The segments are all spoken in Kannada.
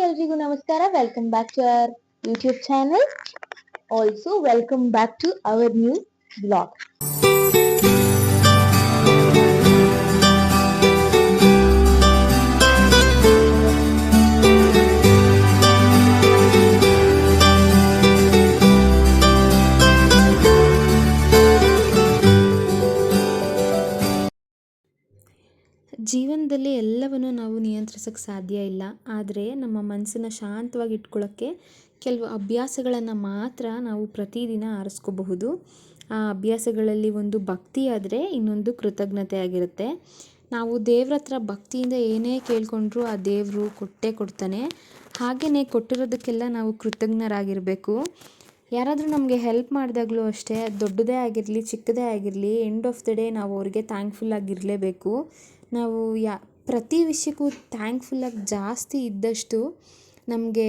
ಎಲ್ರಿಗೂ ನಮಸ್ಕಾರ. Welcome back to our YouTube channel. Also welcome back to our new blog. ಜೀವನದಲ್ಲಿ ಎಲ್ಲವನ್ನು ನಾವು ನಿಯಂತ್ರಿಸೋಕ್ಕೆ ಸಾಧ್ಯ ಇಲ್ಲ. ಆದರೆ ನಮ್ಮ ಮನಸ್ಸನ್ನು ಶಾಂತವಾಗಿ ಇಟ್ಕೊಳ್ಳೋಕ್ಕೆ ಕೆಲವು ಅಭ್ಯಾಸಗಳನ್ನು ಮಾತ್ರ ನಾವು ಪ್ರತಿದಿನ ಆರಿಸ್ಕೋಬಹುದು. ಆ ಅಭ್ಯಾಸಗಳಲ್ಲಿ ಒಂದು ಭಕ್ತಿ ಆದರೆ ಇನ್ನೊಂದು ಕೃತಜ್ಞತೆ ಆಗಿರುತ್ತೆ. ನಾವು ದೇವ್ರ ಹತ್ರ ಭಕ್ತಿಯಿಂದ ಏನೇ ಕೇಳ್ಕೊಂಡ್ರೂ ಆ ದೇವರು ಕೊಟ್ಟೇ ಕೊಡ್ತಾನೆ. ಹಾಗೆಯೇ ಕೊಟ್ಟಿರೋದಕ್ಕೆಲ್ಲ ನಾವು ಕೃತಜ್ಞರಾಗಿರಬೇಕು. ಯಾರಾದರೂ ನಮಗೆ ಹೆಲ್ಪ್ ಮಾಡಿದಾಗಲೂ ಅಷ್ಟೇ, ದೊಡ್ಡದೇ ಆಗಿರಲಿ ಚಿಕ್ಕದೇ ಆಗಿರಲಿ, ಎಂಡ್ ಆಫ್ ದ ಡೇ ನಾವು ಅವರಿಗೆ ಥ್ಯಾಂಕ್ಫುಲ್ ಆಗಿರಲೇಬೇಕು. ನಾವು ಪ್ರತಿ ವಿಷಯಕ್ಕೂ ಥ್ಯಾಂಕ್ಫುಲ್ಲಾಗಿ ಜಾಸ್ತಿ ಇದ್ದಷ್ಟು ನಮಗೆ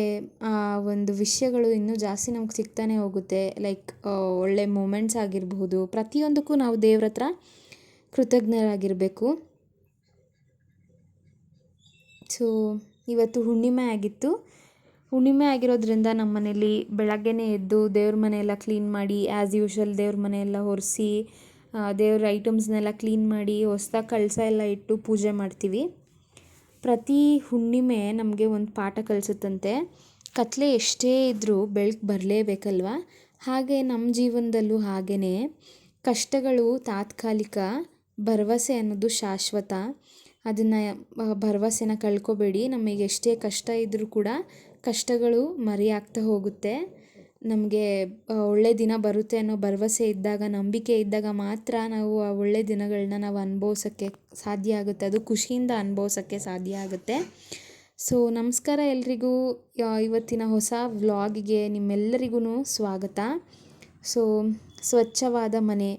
ಆ ಒಂದು ವಿಷಯಗಳು ಇನ್ನೂ ಜಾಸ್ತಿ ನಮ್ಗೆ ಸಿಗ್ತಾನೆ ಹೋಗುತ್ತೆ. ಲೈಕ್ ಒಳ್ಳೆ ಮೂಮೆಂಟ್ಸ್ ಆಗಿರಬಹುದು, ಪ್ರತಿಯೊಂದಕ್ಕೂ ನಾವು ದೇವ್ರ ಹತ್ರ ಕೃತಜ್ಞರಾಗಿರಬೇಕು. ಸೊ ಇವತ್ತು ಹುಣ್ಣಿಮೆ ಆಗಿತ್ತು. ಹುಣ್ಣಿಮೆ ಆಗಿರೋದ್ರಿಂದ ನಮ್ಮ ಮನೇಲಿ ಬೆಳಗ್ಗೆನೇ ಎದ್ದು ದೇವ್ರ ಮನೆಯೆಲ್ಲ ಕ್ಲೀನ್ ಮಾಡಿ, ಆ್ಯಸ್ ಯೂಶ್ವಲ್ ದೇವ್ರ ಮನೆಯೆಲ್ಲ ಒರೆಸಿ, ದೇವ್ರ ಐಟಮ್ಸ್ನೆಲ್ಲ ಕ್ಲೀನ್ ಮಾಡಿ, ಹೊಸ್ದಾಗಿ ಕಳಸ ಎಲ್ಲ ಇಟ್ಟು ಪೂಜೆ ಮಾಡ್ತೀವಿ. ಪ್ರತಿ ಹುಣ್ಣಿಮೆ ನಮಗೆ ಒಂದು ಪಾಠ ಕಲಿಸುತ್ತಂತೆ. ಕತ್ಲೆ ಎಷ್ಟೇ ಇದ್ದರೂ ಬೆಳಕು ಬರಲೇಬೇಕಲ್ವ. ಹಾಗೆ ನಮ್ಮ ಜೀವನದಲ್ಲೂ ಹಾಗೆಯೇ ಕಷ್ಟಗಳು ತಾತ್ಕಾಲಿಕ, ಭರವಸೆ ಅನ್ನೋದು ಶಾಶ್ವತ. ಅದನ್ನು ಭರವಸೆನ ಕಳ್ಕೊಬೇಡಿ. ನಮಗೆ ಎಷ್ಟೇ ಕಷ್ಟ ಇದ್ದರೂ ಕೂಡ ಕಷ್ಟಗಳು ಮರೆಯಾಗ್ತಾ ಹೋಗುತ್ತೆ. ನಮಗೆ ಒಳ್ಳೆ ದಿನ ಬರುತ್ತೆ ಅನ್ನೋ ಭರವಸೆ ಇದ್ದಾಗ, ನಂಬಿಕೆ ಇದ್ದಾಗ ಮಾತ್ರ ನಾವು ಆ ಒಳ್ಳೆ ದಿನಗಳನ್ನ ನಾವು ಅನುಭವಿಸೋಕ್ಕೆ ಸಾಧ್ಯ ಆಗುತ್ತೆ. ಅದು ಖುಷಿಯಿಂದ ಅನುಭವಿಸೋಕ್ಕೆ ಸಾಧ್ಯ ಆಗುತ್ತೆ. ಸೊ ನಮಸ್ಕಾರ ಎಲ್ರಿಗೂ. ಇವತ್ತಿನ ಹೊಸ ವ್ಲಾಗಿಗೆ ನಿಮ್ಮೆಲ್ಲರಿಗೂ ಸ್ವಾಗತ. ಸೊ ಸ್ವಚ್ಛವಾದ ಮನೆ,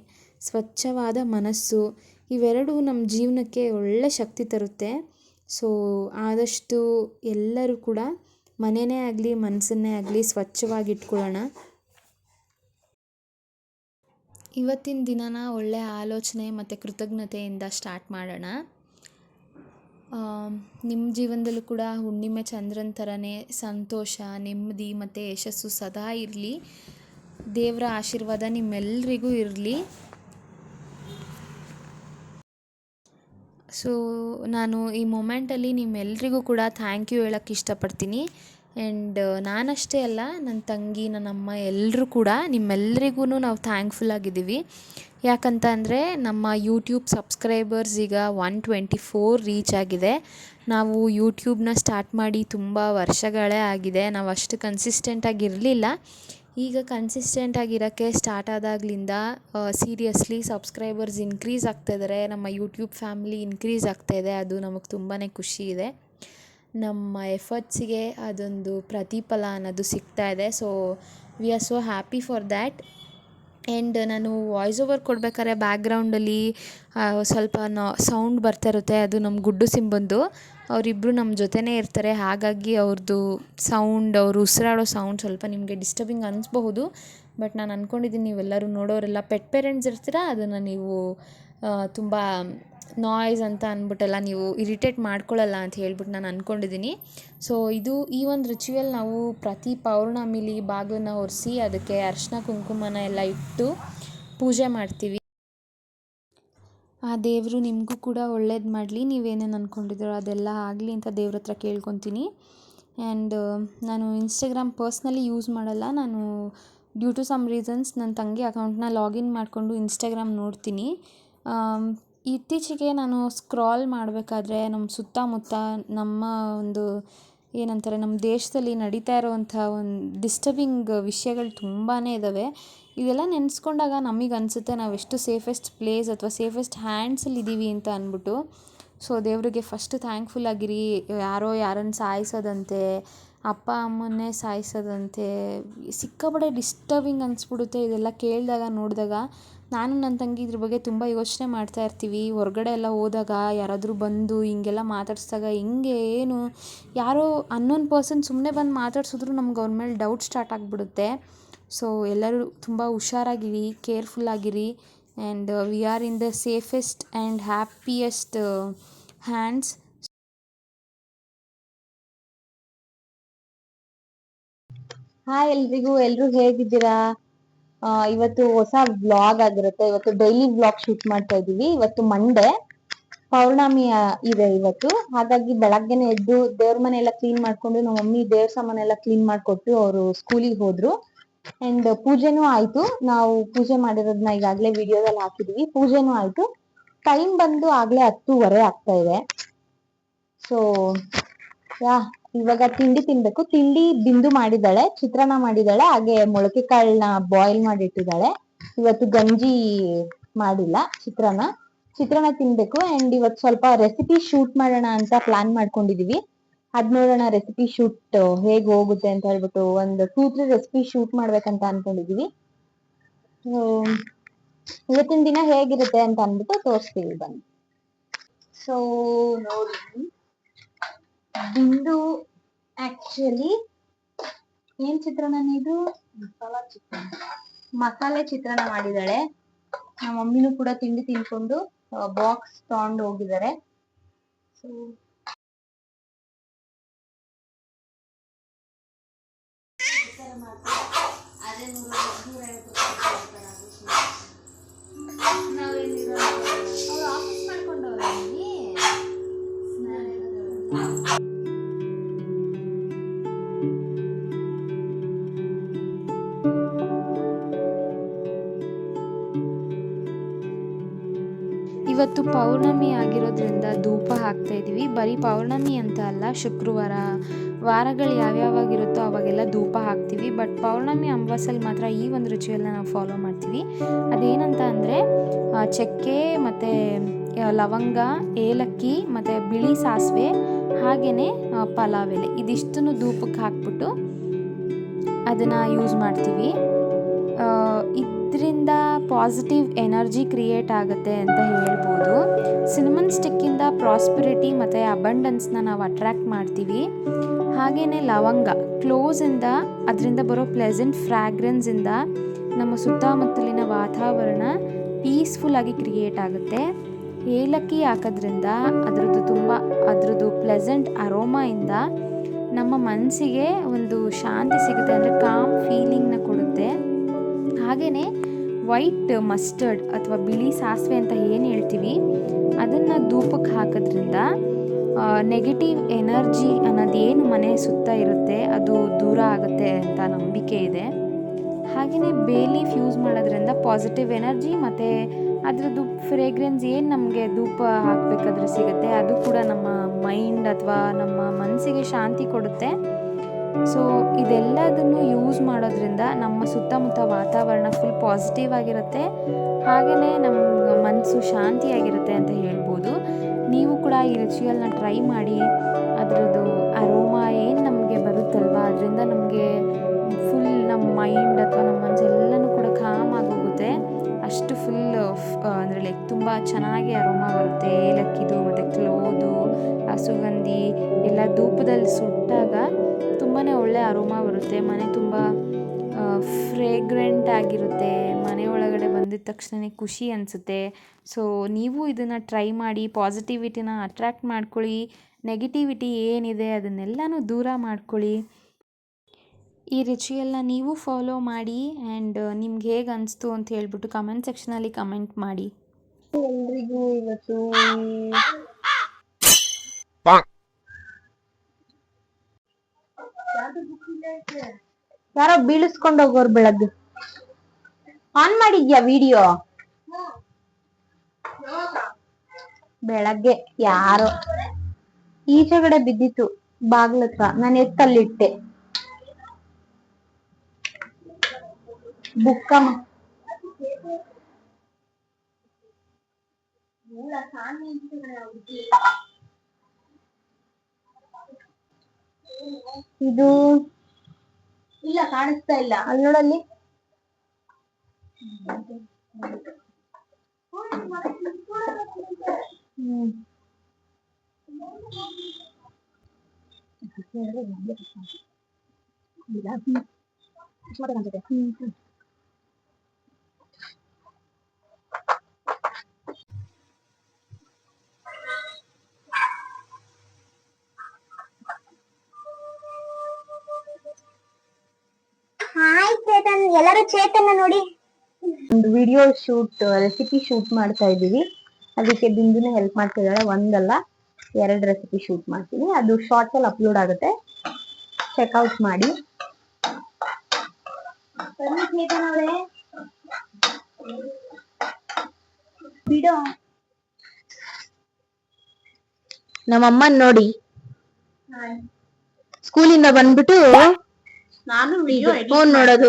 ಸ್ವಚ್ಛವಾದ ಮನಸ್ಸು, ಇವೆರಡೂ ನಮ್ಮ ಜೀವನಕ್ಕೆ ಒಳ್ಳೆ ಶಕ್ತಿ ತರುತ್ತೆ. ಸೊ ಆದಷ್ಟು ಎಲ್ಲರೂ ಕೂಡ ಮನೆಯೇ ಆಗಲಿ ಮನಸ್ಸನ್ನೇ ಆಗಲಿ ಸ್ವಚ್ಛವಾಗಿ ಇಟ್ಕೊಳ್ಳೋಣ. ಇವತ್ತಿನ ದಿನನ ಒಳ್ಳೆಯ ಆಲೋಚನೆ ಮತ್ತು ಕೃತಜ್ಞತೆಯಿಂದ ಸ್ಟಾರ್ಟ್ ಮಾಡೋಣ. ನಿಮ್ಮ ಜೀವನದಲ್ಲೂ ಕೂಡ ಹುಣ್ಣಿಮೆ ಚಂದ್ರನ ಥರನೇ ಸಂತೋಷ, ನೆಮ್ಮದಿ ಮತ್ತು ಯಶಸ್ಸು ಸದಾ ಇರಲಿ. ದೇವರ ಆಶೀರ್ವಾದ ನಿಮ್ಮೆಲ್ಲರಿಗೂ ಇರಲಿ. ಸೊ ನಾನು ಈ ಮೊಮೆಂಟಲ್ಲಿ ನಿಮ್ಮೆಲ್ರಿಗೂ ಕೂಡ ಥ್ಯಾಂಕ್ ಯು ಹೇಳೋಕ್ಕೆ ಇಷ್ಟಪಡ್ತೀನಿ. ಆ್ಯಂಡ್ ನಾನಷ್ಟೇ ಅಲ್ಲ, ನನ್ನ ತಂಗಿ, ನನ್ನ ಅಮ್ಮ ಎಲ್ಲರೂ ಕೂಡ ನಿಮ್ಮೆಲ್ಲರಿಗೂ ನಾವು ಥ್ಯಾಂಕ್ಫುಲ್ಲಾಗಿದ್ದೀವಿ. ಯಾಕಂತ ಅಂದರೆ ನಮ್ಮ ಯೂಟ್ಯೂಬ್ ಸಬ್ಸ್ಕ್ರೈಬರ್ಸ್ ಈಗ 124 ರೀಚ್ ಆಗಿದೆ. ನಾವು ಯೂಟ್ಯೂಬ್ನ ಸ್ಟಾರ್ಟ್ ಮಾಡಿ ತುಂಬ ವರ್ಷಗಳೇ ಆಗಿದೆ. ನಾವು ಅಷ್ಟು ಕನ್ಸಿಸ್ಟೆಂಟಾಗಿರಲಿಲ್ಲ. ಈಗ ಕನ್ಸಿಸ್ಟೆಂಟಾಗಿರೋಕ್ಕೆ ಸ್ಟಾರ್ಟ್ ಆದಾಗಲಿಂದ ಸೀರಿಯಸ್ಲಿ ಸಬ್ಸ್ಕ್ರೈಬರ್ಸ್ ಇನ್ಕ್ರೀಸ್ ಆಗ್ತಾಯಿದ್ದಾರೆ. ನಮ್ಮ ಯೂಟ್ಯೂಬ್ ಫ್ಯಾಮಿಲಿ ಇನ್ಕ್ರೀಸ್ ಆಗ್ತಾಯಿದೆ. ಅದು ನಮಗೆ ತುಂಬಾ ಖುಷಿ ಇದೆ. ನಮ್ಮ ಎಫರ್ಟ್ಸಿಗೆ ಅದೊಂದು ಪ್ರತಿಫಲ ಅನ್ನೋದು ಸಿಗ್ತಾ ಇದೆ. So we are so happy for that. And ನಾನು ವಾಯ್ಸ್ ಓವರ್ ಕೊಡಬೇಕಾದ್ರೆ ಬ್ಯಾಕ್ಗ್ರೌಂಡಲ್ಲಿ ಸ್ವಲ್ಪ ಸೌಂಡ್ ಬರ್ತಾ ಇರುತ್ತೆ. ಅದು ನಮ್ಮ ಗುಡ್ಡು ಸಿಂಬಂದು. ಅವರಿಬ್ಬರು ನಮ್ಮ ಜೊತೆನೇ ಇರ್ತಾರೆ. ಹಾಗಾಗಿ ಅವ್ರದ್ದು ಸೌಂಡ್, ಅವರು ಉಸಿರಾಡೋ ಸೌಂಡ್ ಸ್ವಲ್ಪ ನಿಮಗೆ ಡಿಸ್ಟರ್ಬಿಂಗ್ ಅನಿಸ್ಬಹುದು. ಬಟ್ ನಾನು ಅಂದ್ಕೊಂಡಿದ್ದೀನಿ ನೀವೆಲ್ಲರೂ ನೋಡೋರೆಲ್ಲ ಪೆಟ್ ಪೇರೆಂಟ್ಸ್ ಇರ್ತೀರ, ಅದನ್ನು ನೀವು ತುಂಬ ನಾಯ್ಸ್ ಅಂತ ಅಂದ್ಬಿಟ್ಟೆಲ್ಲ ನೀವು ಇರಿಟೇಟ್ ಮಾಡ್ಕೊಳ್ಳಲ್ಲ ಅಂತ ಹೇಳ್ಬಿಟ್ಟು ನಾನು ಅಂದ್ಕೊಂಡಿದ್ದೀನಿ. ಸೊ ಈ ಒಂದು ರಿಚುವಲ್ ನಾವು ಪ್ರತಿ ಪೌರ್ಣಮಿಲಿ ಬಾಗಿಲನ್ನ ಒರೆಸಿ ಅದಕ್ಕೆ ಅರಿಶಿನ ಕುಂಕುಮನ ಎಲ್ಲ ಇಟ್ಟು ಪೂಜೆ ಮಾಡ್ತೀವಿ. ಆ ದೇವರು ನಿಮಗೂ ಕೂಡ ಒಳ್ಳೇದು ಮಾಡಲಿ. ನೀವೇನೇನು ಅಂದ್ಕೊಂಡಿದ್ದೀರೋ ಅದೆಲ್ಲ ಆಗಲಿ ಅಂತ ದೇವ್ರ ಹತ್ರ ಕೇಳ್ಕೊತೀನಿ. ಆ್ಯಂಡ್ ನಾನು ಇನ್ಸ್ಟಾಗ್ರಾಮ್ ಪರ್ಸ್ನಲಿ ಯೂಸ್ ಮಾಡಲ್ಲ. ನಾನು ಡ್ಯೂ ಟು ಸಮ್ ರೀಸನ್ಸ್ ನನ್ನ ತಂಗಿ ಅಕೌಂಟ್ನ ಲಾಗಿನ್ ಮಾಡಿಕೊಂಡು ಇನ್ಸ್ಟಾಗ್ರಾಮ್ ನೋಡ್ತೀನಿ. ಇತ್ತೀಚೆಗೆ ನಾನು ಸ್ಕ್ರಾಲ್ ಮಾಡಬೇಕಾದ್ರೆ ನಮ್ಮ ಸುತ್ತಮುತ್ತ ನಮ್ಮ ಒಂದು ಏನಂತಾರೆ, ನಮ್ಮ ದೇಶದಲ್ಲಿ ನಡೀತಾ ಇರೋವಂಥ ಒಂದು ಡಿಸ್ಟರ್ಬಿಂಗ್ ವಿಷಯಗಳು ತುಂಬಾ ಇದ್ದಾವೆ. ಇದೆಲ್ಲ ನೆನೆಸ್ಕೊಂಡಾಗ ನಮಗೆ ಅನಿಸುತ್ತೆ ನಾವೆಷ್ಟು ಸೇಫೆಸ್ಟ್ ಪ್ಲೇಸ್ ಅಥವಾ ಸೇಫೆಸ್ಟ್ ಹ್ಯಾಂಡ್ಸಲ್ಲಿ ಇದ್ದೀವಿ ಅಂತ ಅಂದ್ಬಿಟ್ಟು. ಸೊ ದೇವರಿಗೆ ಫಸ್ಟು ಥ್ಯಾಂಕ್ಫುಲ್ ಆಗಿರಿ. ಯಾರನ್ನು ಸಾಯಿಸೋದಂತೆ, ಅಪ್ಪ ಅಮ್ಮನ್ನೇ ಸಾಯಿಸೋದಂತೆ, ಸಿಕ್ಕಾಪಟ್ಟೆ ಡಿಸ್ಟರ್ಬಿಂಗ್ ಅನಿಸ್ಬಿಡುತ್ತೆ ಇದೆಲ್ಲ ಕೇಳಿದಾಗ, ನೋಡಿದಾಗ. ನಾನು ನನ್ನ ತಂಗಿ ಇದ್ರ ಬಗ್ಗೆ ತುಂಬ ಯೋಚನೆ ಮಾಡ್ತಾ ಇರ್ತೀವಿ. ಹೊರಗಡೆ ಎಲ್ಲ ಹೋದಾಗ ಯಾರಾದರೂ ಬಂದು ಹಿಂಗೆಲ್ಲ ಮಾತಾಡಿಸಿದಾಗ ಏನು ಯಾರೋ ಅನ್ನೋನ್ ಪರ್ಸನ್ ಸುಮ್ಮನೆ ಬಂದು ಮಾತಾಡ್ಸಿದ್ರು ನಮ್ಗೆ ಅವ್ರ ಮೇಲೆ ಡೌಟ್ ಸ್ಟಾರ್ಟ್ ಆಗಿಬಿಡುತ್ತೆ. ಸೊ ಎಲ್ಲರೂ ತುಂಬ ಹುಷಾರಾಗಿರಿ, ಕೇರ್ಫುಲ್ಲಾಗಿರಿ. And we are in the safest and happiest hands. Hi ಎಲ್ರಿಗೂ, ಎಲ್ರು ಹೇಗಿದ್ದೀರಾ? ಇವತ್ತು ಹೊಸ ವ್ಲಾಗ್ ಆಗಿರುತ್ತೆ. ಇವತ್ತು ಡೈಲಿ ವ್ಲಾಗ್ ಶೂಟ್ ಮಾಡ್ತಾ ಇದೀವಿ. ಇವತ್ತು ಮಂಡೇ, ಪೌರ್ಣಮಿ ಇದೆ ಇವತ್ತು. ಹಾಗಾಗಿ ಬೆಳಗ್ಗೆನೆ ಎದ್ದು ದೇವ್ರ ಮನೆ ಎಲ್ಲ ಕ್ಲೀನ್ ಮಾಡ್ಕೊಂಡು, ನಮ್ಮ ಮಮ್ಮಿ ದೇವ್ರ ಸಾಮಾನೆಲ್ಲ ಕ್ಲೀನ್ ಮಾಡ್ಕೊಟ್ಟು ಅವರು ಸ್ಕೂಲಿಗೆ ಹೋದ್ರು. ಅಂಡ್ ಪೂಜೆನೂ ಆಯ್ತು. ನಾವು ಪೂಜೆ ಮಾಡಿರೋದನ್ನ ಈಗಾಗ್ಲೇ ವಿಡಿಯೋದಲ್ಲಿ ಹಾಕಿದೀವಿ. ಪೂಜೆನೂ ಆಯ್ತು. ಟೈಮ್ ಬಂದು ಆಗ್ಲೇ 10:15 ಆಗ್ತಾ ಇದೆ. ಸೊ ಇವಾಗ ತಿಂಡಿ ತಿನ್ಬೇಕು. ತಿಂಡಿ ಬಿಂದು ಮಾಡಿದಾಳೆ, ಚಿತ್ರಾನ್ನ ಮಾಡಿದಾಳೆ, ಹಾಗೆ ಮೊಳಕೆ ಕಾಳನ್ನ ಬಾಯ್ಲ್ ಮಾಡಿಟ್ಟಿದ್ದಾಳೆ. ಇವತ್ತು ಗಂಜಿ ಮಾಡಿಲ್ಲ, ಚಿತ್ರಾನ್ನ ತಿನ್ಬೇಕು. ಅಂಡ್ ಇವತ್ತು ಸ್ವಲ್ಪ ರೆಸಿಪಿ ಶೂಟ್ ಮಾಡೋಣ ಅಂತ ಪ್ಲಾನ್ ಮಾಡ್ಕೊಂಡಿದೀವಿ. ಅದ್ ನೋಡೋಣ ರೆಸಿಪಿ ಶೂಟ್ ಹೇಗ್ ಹೋಗುತ್ತೆ ಅಂತ ಹೇಳ್ಬಿಟ್ಟು ಒಂದು 2-3 ರೆಸಿಪಿ ಶೂಟ್ ಮಾಡ್ಬೇಕಂತ ಅನ್ಕೊಂಡಿದೀವಿ. ಇವತ್ತಿನ ದಿನ ಹೇಗಿರುತ್ತೆ ಅಂತ ಅನ್ಬಿಟ್ಟು ತೋರಿಸ್ತೀವಿ ಬನ್ನಿ. ಸೊ ನೋಡಿ, ಬಿಂದು ಆಕ್ಚುಲಿ ಏನ್ ಚಿತ್ರಾನ್ನ ಇದು? ಮಸಾಲೆ ಚಿತ್ರಾನ್ನ ಮಾಡಿದಾಳೆ. ನಮ್ಮ ಮಮ್ಮಿನೂ ಕೂಡ ತಿಂಡಿ ತಿನ್ಕೊಂಡು ಬಾಕ್ಸ್ ತಗೊಂಡು ಹೋಗಿದ್ದಾರೆ. ಸೊ ಆಫೀಸ್ ಮಾಡ್ಕೊಂಡವ್ರ ಇವತ್ತು ಪೌರ್ಣಮಿ ಆಗಿರೋದ್ರಿಂದ ಧೂಪ ಹಾಕ್ತಾ ಇದೀವಿ. ಬರೀ ಪೌರ್ಣಮಿ ಅಂತ ಅಲ್ಲ, ಶುಕ್ರವಾರ, ವಾರಗಳು ಯಾವ್ಯಾವಾಗಿರುತ್ತೋ ಅವಾಗೆಲ್ಲ ಧೂಪ ಹಾಕ್ತೀವಿ. ಬಟ್ ಪೌರ್ಣಮಿ ಅಮಾವಾಸ್ಯೆಲಿ ಮಾತ್ರ ಈ ಒಂದು ರುಚಿಯೆಲ್ಲ ನಾವು ಫಾಲೋ ಮಾಡ್ತೀವಿ. ಅದೇನಂತ ಅಂದರೆ ಚಕ್ಕೆ ಮತ್ತು ಲವಂಗ, ಏಲಕ್ಕಿ ಮತ್ತು ಬಿಳಿ ಸಾಸಿವೆ, ಹಾಗೆಯೇ ಪಲಾವ್ ಎಲೆ, ಇದಿಷ್ಟನ್ನು ಧೂಪಕ್ಕೆ ಹಾಕ್ಬಿಟ್ಟು ಅದನ್ನು ಯೂಸ್ ಮಾಡ್ತೀವಿ. ಇದರಿಂದ ಪಾಸಿಟಿವ್ ಎನರ್ಜಿ ಕ್ರಿಯೇಟ್ ಆಗುತ್ತೆ ಅಂತ ಹೇಳ್ಬೋದು. ಸಿನಮನ್ ಸ್ಟಿಕ್ಕಿಂದ ಪ್ರಾಸ್ಪರಿಟಿ ಮತ್ತು ಅಬಂಡೆನ್ಸ್ನ ನಾವು ಅಟ್ರ್ಯಾಕ್ಟ್ ಮಾಡ್ತೀವಿ. ಹಾಗೆಯೇ ಲವಂಗ, ಕ್ಲೋವ್ಸಿಂದ ಅದರಿಂದ ಬರೋ ಪ್ಲೆಸೆಂಟ್ ಫ್ರ್ಯಾಗ್ರೆನ್ಸಿಂದ ನಮ್ಮ ಸುತ್ತಮುತ್ತಲಿನ ವಾತಾವರಣ ಪೀಸ್ಫುಲ್ಲಾಗಿ ಕ್ರಿಯೇಟ್ ಆಗುತ್ತೆ. ಏಲಕ್ಕಿ ಹಾಕೋದ್ರಿಂದ ಅದರದ್ದು ಪ್ಲೆಸೆಂಟ್ ಅರೋಮಾಯಿಂದ ನಮ್ಮ ಮನಸ್ಸಿಗೆ ಒಂದು ಶಾಂತಿ ಸಿಗುತ್ತೆ, ಅಂದರೆ ಕಾಮ್ ಫೀಲಿಂಗ್ನ ಕೊಡುತ್ತೆ. ಹಾಗೆಯೇ ವೈಟ್ ಮಸ್ಟರ್ಡ್ ಅಥವಾ ಬಿಳಿ ಸಾಸಿವೆ ಅಂತ ಏನು ಹೇಳ್ತೀವಿ, ಅದನ್ನು ಧೂಪಕ್ಕೆ ಹಾಕೋದ್ರಿಂದ ನೆಗೆಟಿವ್ ಎನರ್ಜಿ ಅನ್ನೋದೇನು ಮನೆ ಸುತ್ತ ಇರುತ್ತೆ ಅದು ದೂರ ಆಗುತ್ತೆ ಅಂತ ನಂಬಿಕೆ ಇದೆ. ಹಾಗೆಯೇ ಬೇ ಲೀಫ್ ಯೂಸ್ ಮಾಡೋದ್ರಿಂದ ಪಾಸಿಟಿವ್ ಎನರ್ಜಿ ಮತ್ತು ಅದರದ್ದು ಫ್ರೇಗ್ರೆನ್ಸ್ ಏನು ನಮಗೆ ಧೂಪ ಹಾಕಬೇಕಾದ್ರೆ ಸಿಗುತ್ತೆ, ಅದು ಕೂಡ ನಮ್ಮ ಮೈಂಡ್ ಅಥವಾ ನಮ್ಮ ಮನಸ್ಸಿಗೆ ಶಾಂತಿ ಕೊಡುತ್ತೆ. ಸೊ ಇದೆಲ್ಲದನ್ನು ಯೂಸ್ ಮಾಡೋದ್ರಿಂದ ನಮ್ಮ ಸುತ್ತಮುತ್ತ ವಾತಾವರಣ ಫುಲ್ ಪಾಸಿಟಿವ್ ಆಗಿರುತ್ತೆ. ಹಾಗೆಯೇ ನಮ್ಮ ಮನಸ್ಸು ಶಾಂತಿಯಾಗಿರುತ್ತೆ ಅಂತ ಹೇಳ್ಬೋದು. ನೀವು ಕೂಡ ಈ ರಿಚುವಲ್ನ ಟ್ರೈ ಮಾಡಿ. ಅದರದ್ದು ಅರೋಮಾ ಏನು ನಮಗೆ ಬರುತ್ತಲ್ವ, ಅದರಿಂದ ನಮಗೆ ಫುಲ್ ನಮ್ಮ ಮೈಂಡ್ ಅಥವಾ ನಮ್ಮ ಮನಸ್ಸು ಎಲ್ಲನೂ ಕೂಡ ಕಾಮ್ ಆಗೋಗುತ್ತೆ. ಅಷ್ಟು ಫುಲ್ ಅಂದರೆ ಲೈಕ್ ತುಂಬ ಚೆನ್ನಾಗಿ ಅರೋಮಾ ಬರುತ್ತೆ. ಏಲಕ್ಕಿದು ಮತ್ತು ಕ್ಲೋವ್ದು ಸುಗಂಧಿ ಎಲ್ಲ ಧೂಪದಲ್ಲಿ ಸುಟ್ಟಾಗ ತುಂಬಾ ಒಳ್ಳೆ ಅರೋಮಾ ಬರುತ್ತೆ. ಮನೆ ತುಂಬ ಫ್ರೇಗ್ರೆಂಟ್ ಆಗಿರುತ್ತೆ. ಮನೆ ಒಳಗಡೆ ಬಂದಿದ ತಕ್ಷಣ ಖುಷಿ ಅನಿಸುತ್ತೆ. ಸೊ ನೀವು ಇದನ್ನು ಟ್ರೈ ಮಾಡಿ, ಪಾಸಿಟಿವಿಟಿನ ಅಟ್ರ್ಯಾಕ್ಟ್ ಮಾಡ್ಕೊಳ್ಳಿ. ನೆಗೆಟಿವಿಟಿ ಏನಿದೆ ಅದನ್ನೆಲ್ಲನೂ ದೂರ ಮಾಡ್ಕೊಳ್ಳಿ. ಈ ರಿಚುವಲ್ನ ನೀವು ಫಾಲೋ ಮಾಡಿ. ಆ್ಯಂಡ್ ನಿಮ್ಗೆ ಹೇಗೆ ಅನಿಸ್ತು ಅಂತ ಹೇಳ್ಬಿಟ್ಟು ಕಮೆಂಟ್ ಸೆಕ್ಷನಲ್ಲಿ ಕಮೆಂಟ್ ಮಾಡಿ. ಎಲ್ರಿಗೂ ಇವತ್ತು ಯಾರೋ ಬೀಳಿಸ್ಕೊಂಡು ಹೋಗೋರು ಬೆಳಗ್ಗೆ. ಆನ್ ಮಾಡಿದ್ಯಾ ವಿಡಿಯೋ? ಬೆಳಗ್ಗೆ ಯಾರೋ ಈಚೆಗಡೆ ಬಿದ್ದಿತ್ತು ಬಾಗ್ಲತ್ರ, ನಾನು ಎತ್ತಲ್ಲಿಟ್ಟೆ. ಬುಕ್ಕಮ್ಮ ಇದು ಇಲ್ಲ, ಕಾಣಿಸ್ತಾ ಇಲ್ಲ. ಅಲ್ಲಿ ನೋಡಲ್ಲಿ. ಎಲ್ಲರೂ ಚೇತನ ನೋಡಿ ಒಂದು ವಿಡಿಯೋ ಶೂಟ್ ರೆಸಿಪಿ ಶೂಟ್ ಮಾಡ್ತಾ ಇದೀವಿ. ಅದಕ್ಕೆ ಬಿಂದುನೇ ಹೆಲ್ಪ್ ಮಾಡ್ತಾ ಇದ್ದಾಳೆ. ಒಂದಲ್ಲ 2 ರೆಸಿಪಿ ಶೂಟ್ ಮಾಡ್ತೀನಿ. ಅದು ಶಾರ್ಟ್ಸ್ ಅಲ್ಲಿ ಅಪ್ಲೋಡ್ ಆಗುತ್ತೆ, ಚೆಕ್ಔಟ್ ಮಾಡಿ. ಬಿಡೋ ನಮ್ಮಮ್ಮನ್ ನೋಡಿ ಸ್ಕೂಲಿಂದ ಬಂದ್ಬಿಟ್ಟು ನಾನು ಫೋನ್ ನೋಡೋದು,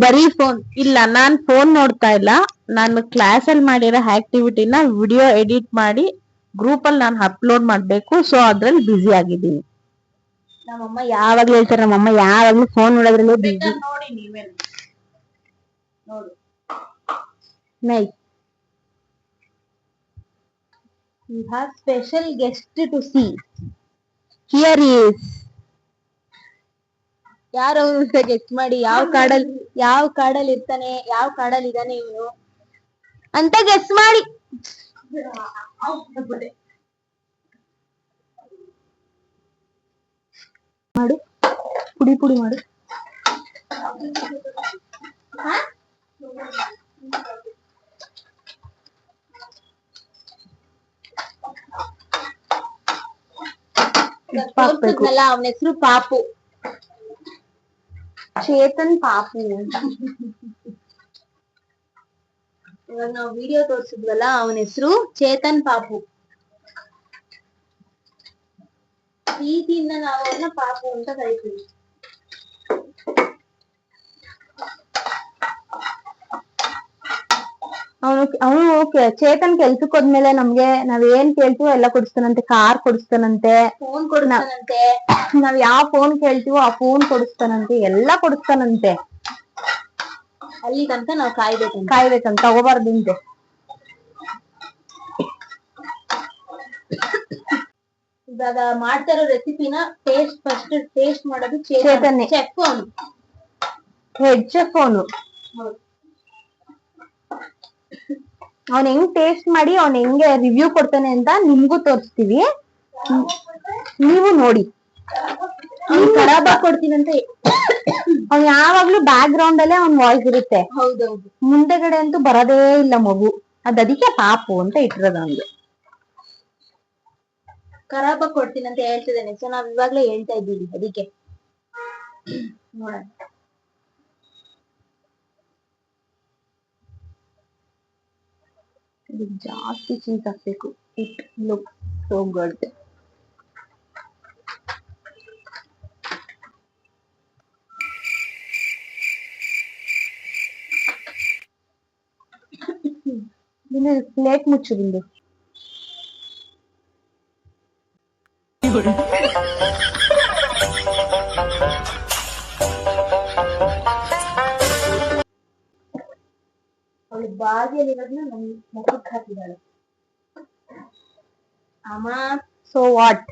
ಬರೀ ಫೋನ್ ಇಲ್ಲ. ನಾನ್ ಫೋನ್ ನೋಡ್ತಾ ಇಲ್ಲ, ನಾನು ಕ್ಲಾಸ್ ಅಲ್ಲಿ ಮಾಡಿರೋ ಆಕ್ಟಿವಿಟಿನ ವಿಡಿಯೋ ಎಡಿಟ್ ಮಾಡಿ ಗ್ರೂಪ್ ಅಲ್ಲಿ ನಾನು ಅಪ್ಲೋಡ್ ಮಾಡ್ಬೇಕು. ಸೊ ಅದ್ರಲ್ಲಿ ಬಿಸಿ ಆಗಿದ್ದೀನಿ. ನಮ್ಮಮ್ಮ ಯಾವಾಗ್ಲೂ ಹೇಳ್ತಾರೆ, ನಮ್ಮಮ್ಮ ಯಾವಾಗ್ಲೂ ಫೋನ್ ನೋಡೋದ್ರಲ್ಲೇ ಬಿಸಿ. ನೋಡಿ ನೀವೇ ನೋಡು. Nice. We have special guest to see. Here is. ಯಾರು ಅಂತ ಗೆಸ್ಟ್ ಮಾಡಿ. ಯಾವ ಕಾಡಲ್ಲಿ ಇರ್ತಾನೆ, ಯಾವ ಕಾಡಲ್ಲಿ ಇದ್ದಾನೆ ಇವನು ಅಂತ ಗೆಸ್ಟ್ ಮಾಡಿ. ಮಾಡು, ಪುಡಿ ಮಾಡು. ಅವನ ಹೆಸರು ಪಾಪು, ಚೇತನ್ ಪಾಪು ಅಂತ. ಇವಾಗ ನಾವು ವಿಡಿಯೋ ತೋರಿಸಿದ್ವಲ್ಲ, ಅವನ ಹೆಸರು ಚೇತನ್ ಪಾಪು. ಪ್ರೀತಿಯಿಂದ ನಾವು ಅವನ್ನ ಪಾಪು ಅಂತ ಕರಿತೀವಿ. ಅವನು ಚೇತನ್ ಕೆಲ್ಸಕ್ಕೆ ಹೋದ್ಮೇಲೆ ನಮ್ಗೆ ನಾವ್ ಏನ್ ಕೇಳ್ತೀವೋ ಎಲ್ಲ ಕೊಡಿಸ್ತಾನಂತೆ. Car ಕೊಡಿಸ್ತಾನಂತೆ, phone ಕೊಡಿಸ್ತಾನಂತೆ. ನಾವ್ ಯಾವ ಫೋನ್ ಕೇಳ್ತೀವೋ ಆ ಫೋನ್ ಕೊಡಿಸ್ತಾನಂತೆ, ಎಲ್ಲಾ ಕೊಡಿಸ್ತಾನಂತೆ. ಅಲ್ಲಿ ತನಕ ನಾವ್ ಕಾಯ್ಬೇಕಂತ, ತಗೋಬಾರ್ದಂತೆ. ಇವಾಗ ಮಾಡ್ತಾ ಇರೋ ರೆಸಿಪಿನ ಫಸ್ಟ್ ಟೇಸ್ಟ್ ಮಾಡೋದು ಚೇತನ್. ಚೆಫ್ ಅವನು, ಹೆಡ್ ಚೆಫ್ ಅವನು. ಅವ್ನ್ ಹೆಂಗ್ ಟೇಸ್ಟ್ ಮಾಡಿ ಅವ್ನ್ ಹೆಂಗೆ ರಿವ್ಯೂ ಕೊಡ್ತಾನೆ ಅಂತ ನಿಮ್ಗೂ ತೋರಿಸ್ತೀವಿ, ನೀವು ನೋಡಿ. ಖರಾಬ್ ಕೊಡ್ತೀನಂತ ಅವ್ನ್ ಯಾವಾಗ್ಲೂ ಬ್ಯಾಕ್ ಗ್ರೌಂಡ್ ಅಲ್ಲೇ ಅವ್ನ್ ವಾಯ್ಸ್ ಇರುತ್ತೆ. ಹೌದೌದು, ಮುಂದೆಗಡೆ ಅಂತೂ ಬರೋದೇ ಇಲ್ಲ ಮಗು. ಅದಕ್ಕೆ ಪಾಪು ಅಂತ ಇಟ್ಟಿರೋದು ಅವ್ನಿಗೆ. ಖರಾಬ್ ಕೊಡ್ತೀನಂತ ಹೇಳ್ತಿದ್ದಾನೆ. ಸೊ ನಾವ್ ಇವಾಗ್ಲೇ ಹೇಳ್ತಾ ಇದ್ದೀವಿ ಅದಕ್ಕೆ. ನೋಡೋಣ. ಜಾಸ್ತಿ ಚೀಸ್ ಹಾಕ್ಬೇಕು. It look so good. Plate ಮುಚ್ಚು ಬಿಂದು. ಅವಳು ಬಾಗಿಲಿರೋದನ್ನ ನಮ್ ಮುಖಕ್ಕೆ ಹಾಕಿದಾಳೆ. ಅಮ್ಮ ಸೊ ವಾಟ್?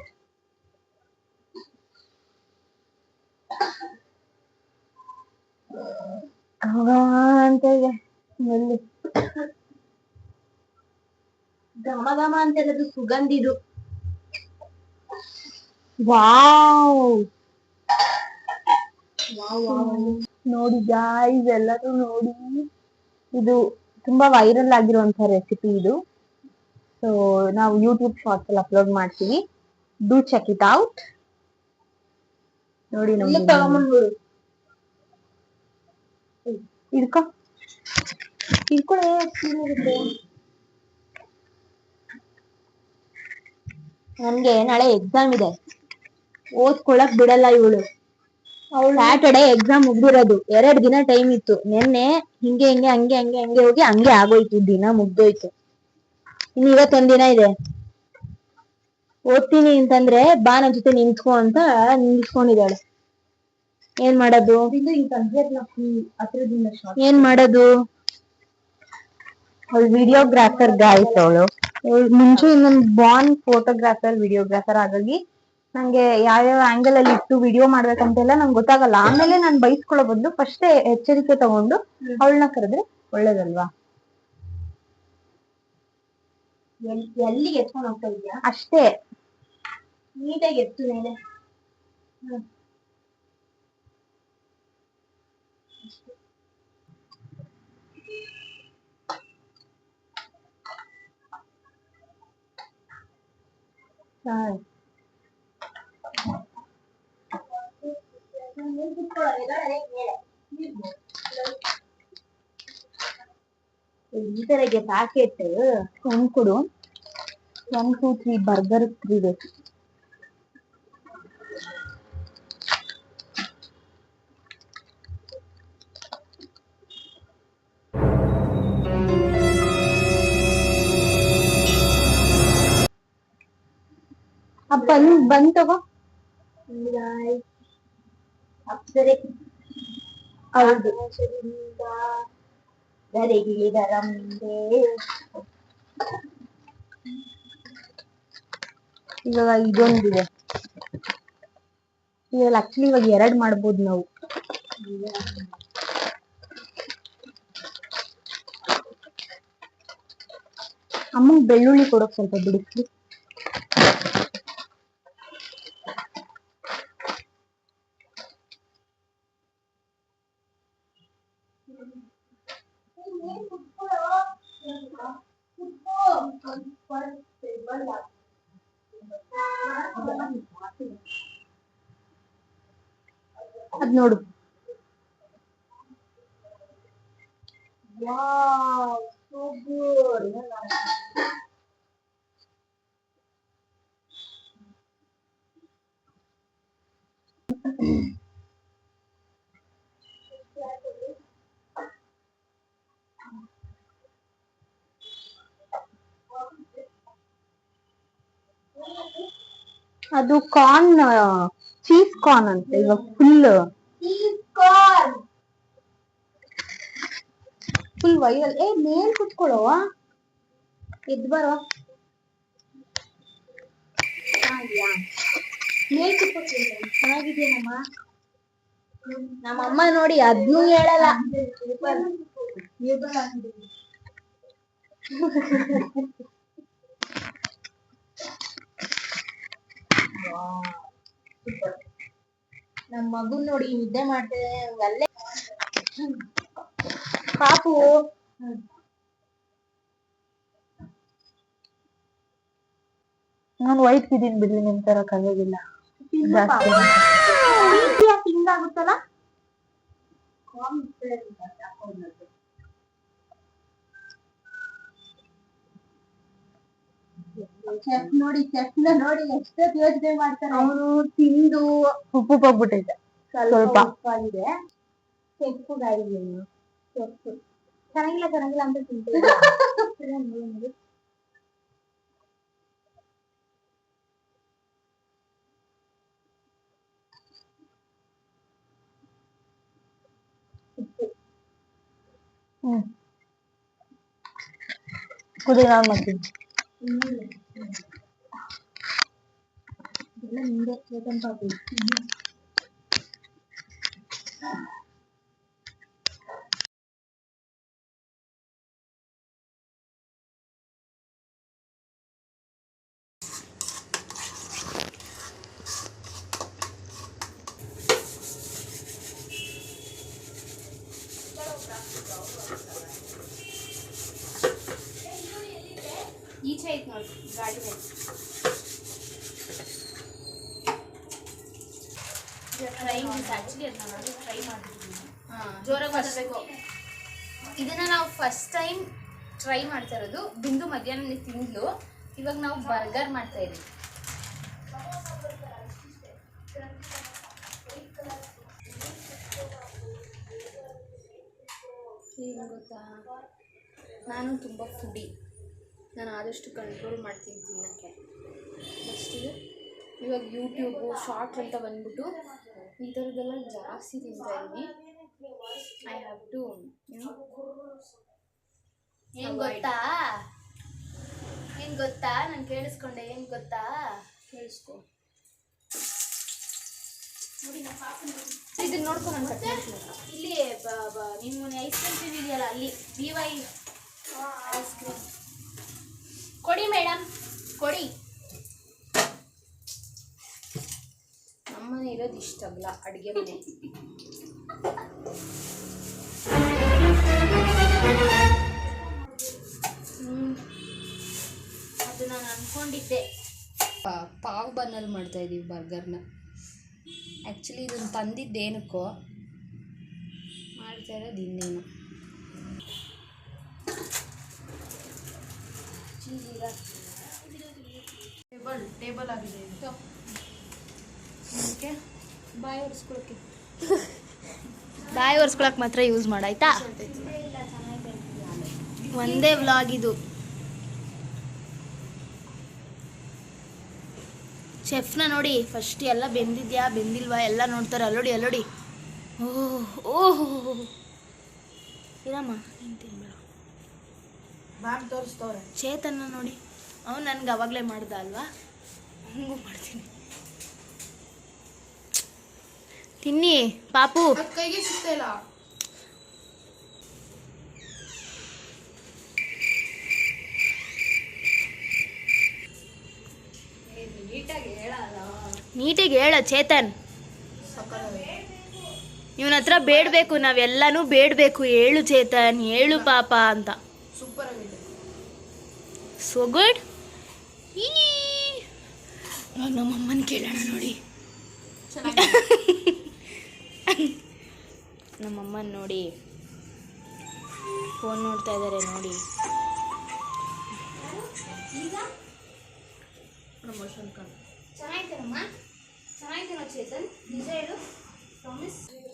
ಅಂತ ಇದೆ ನಲ್ಲಿ ಘಮ ಘಮ ಅಂತ ಇರೋದು ಸುಗಂಧಿದು. ವಾವ್, ನೋಡಿ ಗಾಯ್ಸ್, ಎಲ್ಲರೂ ನೋಡಿ. ಇದು ತುಂಬಾ ವೈರಲ್ ಆಗಿರುವಂತಹ ರೆಸಿಪಿ ಇದು. ಸೊ ನಾವು ಯೂಟ್ಯೂಬ್ ಶಾರ್ಟ್ಸ್ ಅಲ್ಲಿ ಅಪ್ಲೋಡ್ ಮಾಡ್ತೀವಿ. Do check it out. ನೋಡಿ ನಮ್ಗೆ ನನ್ಗೆ ನಾಳೆ ಎಕ್ಸಾಮ್ ಇದೆ, ಓದ್ಕೊಳಕ್ ಬಿಡಲ್ಲ ಇವಳು. ಸ್ಯಾಟರ್ಡೆ ಎಕ್ಸಾಮ್ ಮುಗ್ದಿರೋದು, 2 ದಿನ ಟೈಮ್ ಇತ್ತು. ನಿನ್ನೆ ಹಿಂಗೆ ಹೋಗಿ ಹಂಗೆ ಆಗೋಯ್ತು, ದಿನ ಮುಗ್ದೋಯ್ತು. ಇನ್ನು ಇವತ್ತೊಂದ್ ದಿನ ಇದೆ. ಓದ್ತೀನಿ ಅಂತಂದ್ರೆ ಬಾ ನನ್ ಜೊತೆ ನಿಂತ್ಕೊ ಅಂತ ನಿಂತ್ಕೊಂಡಿದ್ದಾಳೆ. ಏನ್ ಮಾಡೋದು? ಏನ್ ಮಾಡೋದು? ಅವಳು ವಿಡಿಯೋಗ್ರಾಫರ್ ಗಾಯ್ಸ್. ಅವಳು ಮುಂಚೆ ಇನ್ನೊಂದು ಬಾರ್ನ್ ಫೋಟೋಗ್ರಾಫರ್, ವಿಡಿಯೋಗ್ರಾಫರ್. ಹಾಗಾಗಿ ನಂಗೆ ಯಾವ್ಯಾವ ಆಂಗಲ್ ಅಲ್ಲಿ ಇಟ್ಟು ವಿಡಿಯೋ ಮಾಡ್ಬೇಕಂತೆಲ್ಲ ನಂಗೆ ಗೊತ್ತಾಗಲ್ಲ. ಆಮೇಲೆ ನಾನ್ ಬೈಸ್ಕೊಳ್ಳೋ ಬದಲು ಫಸ್ಟ್ ಎಚ್ಚರಿಕೆ ತಗೊಂಡು ಅವಳನ್ನ ಕರೆದ್ರೆ ಒಳ್ಳೇದಲ್ವಾ? ಎಲ್ಲಿಗೆ ಎತ್ಕೊಂಡು ಹೋಗ್ತಾ ಇದೀಯಾ? ಅಷ್ಟೇ ನೀಟಾಗಿ ಎತ್ತು ಮೇಲೆ. ಈ ತರಗೆ ಪ್ಯಾಕೆಟ್ ಒಂದು ಕೊಡು. 1 2 3 ಬರ್ಗರ್ 3 ಬೇಕು. ಬಂದ್ ತಗೋ. ಅಪ್ಸರೆ ಹೌದು ಇವಾಗ ಇದೊಂದಿದೆ. ಇದ್ರಲ್ಲಿ ಆಕ್ಚುಲಿ ಇವಾಗ 2 ಮಾಡ್ಬೋದು ನಾವು. ಅಮ್ಮಂಗ್ ಬೆಳ್ಳುಳ್ಳಿ ಕೊಡೋಕ್ ಸ್ವಲ್ಪ ಬಿಡಿಸ್ಲಿ. ಅದ್ ನೋಡು. ಅದು ಕಾರ್ನ್, ಚೀಸ್ ಕಾರ್ನ್ ಅಂತ ಇವಾಗ ಫುಲ್ ವೈರಲ್. ಮೇಲ್ ಕುತ್ಕೊಳ್ಳೋ, ಎದ್ ಬರೋ. ಮೇಲ್ ಕುತ್ಕೊಳ್ತೀನಿ. ಚೆನ್ನಾಗಿದ್ಯೇನಮ್ಮ? ನಮ್ಮಮ್ಮ ನೋಡಿ ಅದ್ನೂ ಹೇಳಲ್ಲ. ನಮ್ಮ ಮಗುನ್ ನೋಡಿ ನಿದ್ದೆ ಮಾಡ್ತೇನೆ ಅಲ್ಲೇ ಪಾಪು. ನಾನು ವೈಟ್ ಇದೀನಿ ಬಿಡ್ಲಿ, ನಿಮ್ ತರ ಕಲಿಯೋದಿಲ್ಲ ಜಾಸ್ತಿ. ಹಿಂಗಾಗುತ್ತಲ್ಲ. ಚೆಫ್ ನೋಡಿ ಎಷ್ಟೊತ್ತು ಯೋಚನೆ ಮಾಡ್ತಾನೆ ಅವನು. ತಿಂದು ಉಪ್ಪು ಹೋಗ್ಬಿಟ್ಟೈತೆ, ಸ್ವಲ್ಪ ಉಪ್ಪಾಗಿದೆ. ಚೆಫ್ ಗಾಡಿಗೆ ಚೆನ್ನಾಗಿಲ್ಲ ಅಂತ ತಿಂತೀನಿ. ಕುದಿ ನಾನು ಮಾಡ್ತೀನಿ. ನಿಂದೆ ಚೇತನ್ ಪಾಪಿ. ಈಚೆ ಐತೆ ನೋಡಿ ಗಾಡಿ ಫ್ರೈ ಮಾಡಿದ್ವಿ. ಜೋರಾಗಿ ಮಾತಾಡಬೇಕು. ಇದನ್ನ ನಾವು ಫಸ್ಟ್ ಟೈಮ್ ಟ್ರೈ ಮಾಡ್ತಾ ಇರೋದು. ಬಿಂದು ಮಧ್ಯಾಹ್ನ ತಿಂದ್ಲು. ಇವಾಗ ನಾವು ಬರ್ಗರ್ ಮಾಡ್ತಾ ಇದೀವಿ. ಏನು ಗೊತ್ತಾ, ನಾನು ತುಂಬ ಫುಡಿ. ನಾನು ಆದಷ್ಟು ಕಂಟ್ರೋಲ್ ಮಾಡ್ತೀನಿ ತಿನ್ನೋಕ್ಕೆ. ನೆಕ್ಸ್ಟಿಗೆ ಇವಾಗ ಯೂಟ್ಯೂಬು ಶಾರ್ಟ್ ಅಂತ ಬಂದ್ಬಿಟ್ಟು ಈ ಥರದ್ದೆಲ್ಲ ಜಾಸ್ತಿ ತಿಂತಾಯಿದ್ದೀನಿ. ಐ ಹ್ಯಾವ್ ಟು ಏನು ಗೊತ್ತಾ ನಾನು ಕೇಳಿಸ್ಕೊಂಡೆ. ಏನು ಗೊತ್ತಾ, ಕೇಳಿಸ್ಕೊ. ನೋಡಿ ನಮ್ಮ ಪಾಪನ ಇದನ್ನ ನೋಡ್ಕೊಂಡು ನಾನು ಕಟ್ ಮಾಡ್ತೀನಿ. ಇಲ್ಲಿ ನಿಮ್ಮ ಐಸ್ ಕ್ರೀಮ್ ಇದೆಯಲ್ಲ, ಅಲ್ಲಿ BY ಐಸ್ ಕ್ರೀಮ್ ಕೊಡಿ ಮೇಡಮ್, ಕೊಡಿ. ನಮ್ಮನೆ ಇರೋದು ಇಷ್ಟಲ್ಲ, ಅಡುಗೆ ಮನೆ. ಅದು ನಾನು ಅಂದ್ಕೊಂಡಿದ್ದೆ ಪಾವ್ ಬನ್ನಲ್ಲಿ ಮಾಡ್ತಾಯಿದ್ದೀವಿ ಬರ್ಗರ್ನ. ಆ್ಯಕ್ಚುಲಿ ಇದನ್ನು ತಂದಿದ್ದೇನಕ್ಕೋ, ಮಾಡ್ತಾ ಇರೋದು ಇನ್ನೇನು. ಟೇಬಲ್ ಆಗಿದೆ ಇದು. ಬಾಯಿ ಒರೆಸ್ಕೊಳಕ್ಕೆ ಮಾತ್ರ ಯೂಸ್ ಮಾಡಾಯ್ತಾ. ಒಂದೇ ವ್ಲಾಗ್ ಇದು. ಶೆಫ್ನ ನೋಡಿ ಫಸ್ಟ್ ಎಲ್ಲ ಬೆಂದಿದ್ಯಾ ಬೆಂದಿಲ್ವಾ ಎಲ್ಲ ನೋಡ್ತಾರೆ. ಅಲ್ಲೋಡಿ ಅಲ್ಲೋಡಿ. ಓಹ್ ಓಹ್ ಇರಮ್ಮ ನಿಂತಿಲ್ಲ. ತೋರಿಸ್ತವ್ರೆ ಚೇತನ್ನ ನೋಡಿ, ಅವನು ನನಗೆ ಅವಾಗಲೇ ಮಾಡ್ದ ಅಲ್ವಾ, ಹಂಗೂ ಮಾಡ್ತೀನಿ. ತಿನ್ನಿ ಪಾಪು. ಕೈಗೆ ಸಿಗ್ತಾ ನೀಟಾಗಿ ಹೇಳ ಚೇತನ್. ಇವನ ಹತ್ರ ಬೇಡಬೇಕು, ನಾವೆಲ್ಲನೂ ಬೇಡಬೇಕು. ಹೇಳು ಚೇತನ್, ಹೇಳು ಪಾಪ ಅಂತ. ಸೂಪರ್ ಆಗಿದೆ. So good. ನಮ್ಮಮ್ಮನ ಕೇಳೋಣ ನೋಡಿ. ನಮ್ಮಮ್ಮನ ನೋಡಿ ಫೋನ್ ನೋಡ್ತಾ ಇದ್ದಾರೆ ನೋಡಿ. ಪ್ರಮೋಷನ್ ಕಾರ್ಡ್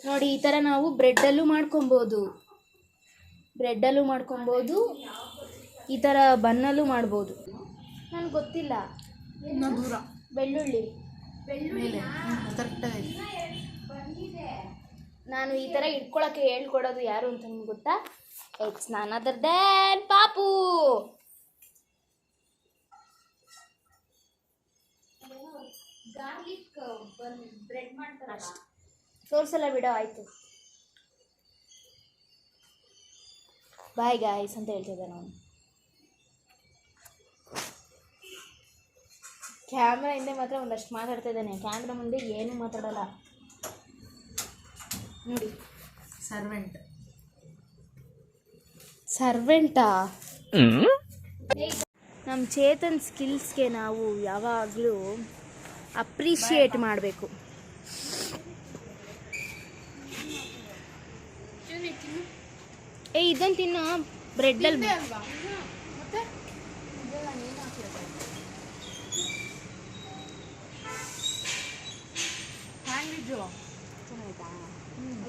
ನೋಡಿ, ಈ ಥರ ನಾವು ಬ್ರೆಡ್ಡಲ್ಲೂ ಮಾಡ್ಕೊಬೋದು, ಈ ಥರ ಬನ್ನಲ್ಲೂ ಮಾಡ್ಬೋದು. ನನಗೆ ಗೊತ್ತಿಲ್ಲ. ದೂರ ಬೆಳ್ಳುಳ್ಳಿ ನಾನು ಈ ಥರ ಇಟ್ಕೊಳಕ್ಕೆ ಹೇಳ್ಕೊಡೋದು ಯಾರು ಅಂತ ನಿಮ್ಗೆ ಗೊತ್ತಾ? ಇಟ್ಸ್ ನಾನ್ ಅದರ್ ದ್ಯಾನ್ ಪಾಪು. ಗಾರ್ಲಿಕ್ ಬ್ರೆಡ್ ಮಾಡ್ತಾರೆ ಅಷ್ಟೆ. ತೋರಿಸಲ್ಲ ಬಿಡೋ, ಆಯಿತು. ಬಾಯ್ ಗಾಯ್ಸ್ ಅಂತ ಹೇಳ್ತಿದ್ದೆ ನಾನು. ಕ್ಯಾಮ್ರಾ ಹಿಂದೆ ಮಾತ್ರ ಒಂದಷ್ಟು ಮಾತಾಡ್ತಾ ಇದ್ದಾನೆ, ಕ್ಯಾಮ್ರಾ ಮುಂದೆ ಏನೂ ಮಾತಾಡಲ್ಲ ನೋಡಿ. ಸರ್ವೆಂಟಾ? ನಮ್ಮ ಚೇತನ್ ಸ್ಕಿಲ್ಸ್ಗೆ ನಾವು ಯಾವಾಗಲೂ ಅಪ್ರಿಷಿಯೇಟ್ ಮಾಡಬೇಕು. ಇದನ್ನು ತಿನ್ನು ಬ್ರೆಡ್ಡಲ್ಲಿ.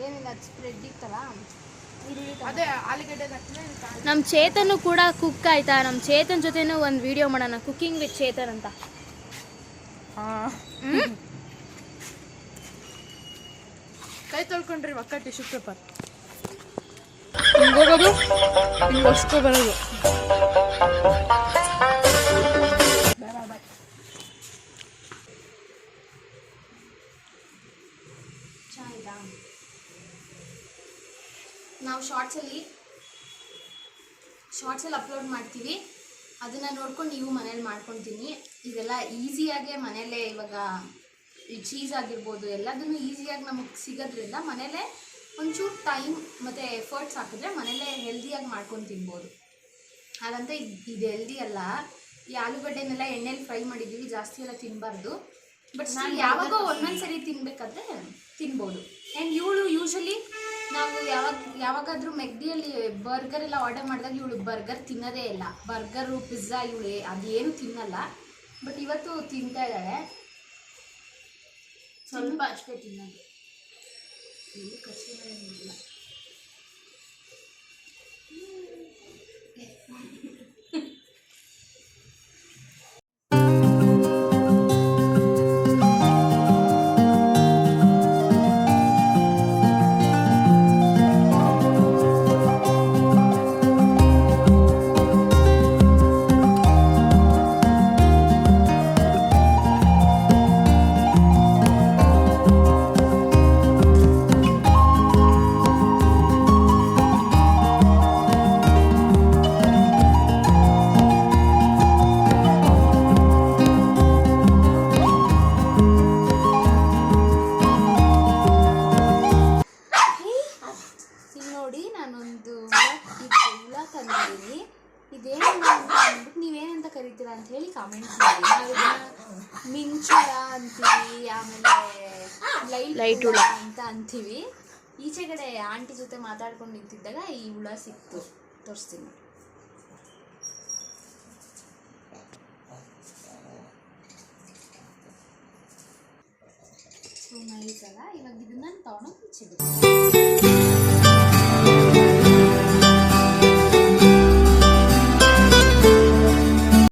ಏನಿಲ್ಲ, ಸ್ಪ್ರೆಡ್ ಇತ್ತಲ್ಲ ಅದೇ ಆಲೂಗಡ್ಡೆ. ನಮ್ಮ ಚೇತನ್ ಕೂಡ ಕುಕ್ ಆಯ್ತಾ? ನಮ್ಮ ಚೇತನ್ ಜೊತೆನೂ ಒಂದು ವಿಡಿಯೋ ಮಾಡೋಣ, ಕುಕಿಂಗ್ ವಿತ್ ಚೇತನ್ ಅಂತ. ಕೈ ತೊಳ್ಕೊಂಡ್ರಿ ಒಕ್ಕ ಟಿಶ್ಯೂ ಪೇಪರ್ ಹಿಂಗೋಗೋದು, ಹಿಂಗೆ ಒರ್ಸ್ಕೊ ಬರೋದು. ನಾವು ಶಾರ್ಟ್ಸಲ್ಲಿ ಅಪ್ಲೋಡ್ ಮಾಡ್ತೀವಿ, ಅದನ್ನು ನೋಡ್ಕೊಂಡು ನೀವು ಮನೇಲಿ ಮಾಡ್ಕೊತೀನಿ. ಇದೆಲ್ಲ ಈಸಿಯಾಗೆ ಮನೇಲೇ ಇವಾಗ ಈ ಚೀಸ್ ಆಗಿರ್ಬೋದು ಎಲ್ಲದನ್ನು ಈಸಿಯಾಗಿ ನಮಗೆ ಸಿಗೋದ್ರಿಂದ ಮನೇಲೇ ಒಂಚೂರು ಟೈಮ್ ಮತ್ತು ಎಫರ್ಟ್ಸ್ ಹಾಕಿದ್ರೆ ಮನೇಲೇ ಹೆಲ್ದಿಯಾಗಿ ಮಾಡ್ಕೊಂಡು ತಿನ್ಬೋದು. ಹಾಗಂತ ಇದು ಹೆಲ್ದಿ ಅಲ್ಲ. ಈ ಆಲೂಗಡ್ಡೆನೆಲ್ಲ ಎಣ್ಣೆಲಿ ಫ್ರೈ ಮಾಡಿದ್ದೀವಿ, ಜಾಸ್ತಿ ಎಲ್ಲ ತಿನ್ನಬಾರ್ದು. ಬಟ್ ನಾನು ಯಾವಾಗೋ ಒಂದೊಂದು ಸರಿ ತಿನ್ನಬೇಕಾದ್ರೆ ತಿನ್ಬೋದು. ಆ್ಯಂಡ್ ಇವಳು ಯೂಶ್ವಲಿ ನಾವು ಯಾವಾಗಾದರೂ ಮೆಗ್ಡಿಯಲ್ಲಿ ಬರ್ಗರ್ ಎಲ್ಲ ಆರ್ಡರ್ ಮಾಡಿದಾಗ ಇವಳು ಬರ್ಗರ್ ತಿನ್ನೋದೇ ಇಲ್ಲ. ಬರ್ಗರು ಪಿಜ್ಜಾ ಇವಳು ಅದೇನು ತಿನ್ನಲ್ಲ. ಬಟ್ ಇವತ್ತು ತಿಂತಾ ಇದ್ದಾಳೆ, ಸ್ವಲ್ಪ ಅಷ್ಟೇ ತಿನ್ನೋದು. ಎಲ್ಲಿ ಕಷ್ಟ ಕರಿತೀರಾ ಅಂತ ಹೇಳಿ ಕಾಮೆಂಟ್ ಮಾಡಿ. ನಾವು ಮಿಂಚುಳ ಅಂತೀವಿ, ಆಮೇಲೆ ಲೈಟ್ ಹುಳ ಅಂತ ಅಂತೀವಿ. ಈಚೆ ಕಡೆ ಆಂಟಿ ಜೊತೆ ಮಾತಾಡ್ಕೊಂಡು ನಿಂತಿದ್ದಾಗ ಈ ಹುಳ ಸಿಕ್ತು, ತೋರಿಸ್ತೀನಿ. ಸೊ ನೈಸ್ ಅಲ್ಲ. ಇವಾಗ ಇದನ್ನ ತಗೊಂಡು ಮುಚ್ಚಿಬಿಟ್ಟು